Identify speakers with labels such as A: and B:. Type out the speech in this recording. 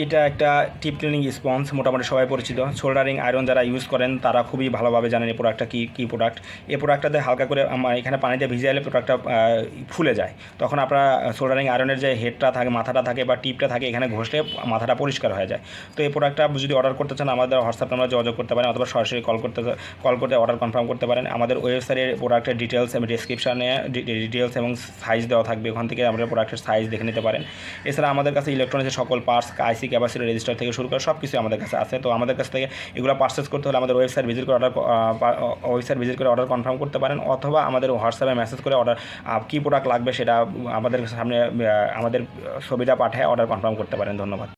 A: এটা একটা টিপ cleaning sponge, মোটামুটি সবাই পরিচিত। সোল্ডারিং আয়রন যারা ইউজ করেন তারা খুবই ভালোভাবে জানেন এই প্রোডাক্টটা কী প্রোডাক্ট। এই প্রোডাক্টটাতে হালকা করে এখানে পানিতে ভিজাইলে প্রোডাক্টটা ফুলে যায়, তখন আপনার সোল্ডারিং আয়রনের যে হেডটা থাকে, মাথাটা থাকে বা টিপটা থাকে, এখানে ঘষলে মাথাটা পরিষ্কার হয়ে যায়। তো এই প্রোডাক্টটা যদি অর্ডার করতে চান আমাদের হোয়াটসঅ্যাপ নাম্বার যোগাযোগ করতে পারেন, অথবা সরাসরি কল করতে অর্ডার কনফার্ম করতে পারেন। আমাদের ওয়েবসাইটের প্রোডাক্টের ডিটেলস এবং ডিসক্রিপশানে ডিটেলস এবং সাইজ দেওয়া থাকবে, ওখান থেকে আমাদের প্রোডাক্টের সাইজ দেখে নিতে পারেন। এছাড়া আমাদের কাছে ইলেকট্রনিক্সের সকল পার্টস, আইসি, ক্যাপাসিটি, রেজিস্টার থেকে শুরু করে সব কিছু আমাদের কাছে আছে। তো আমাদের কাছ থেকে এগুলো পারচেস করতে হলে আমাদের ওয়েবসাইট ভিজিট করে অর্ডার কনফার্ম করতে পারেন, অথবা আমাদের হোয়াটসঅ্যাপে মেসেজ করে অর্ডার কী প্রোডাক্ট লাগবে সেটা আমাদের সামনে আমাদের ছবিটা পাঠিয়ে অর্ডার কনফার্ম করতে পারেন। ধন্যবাদ।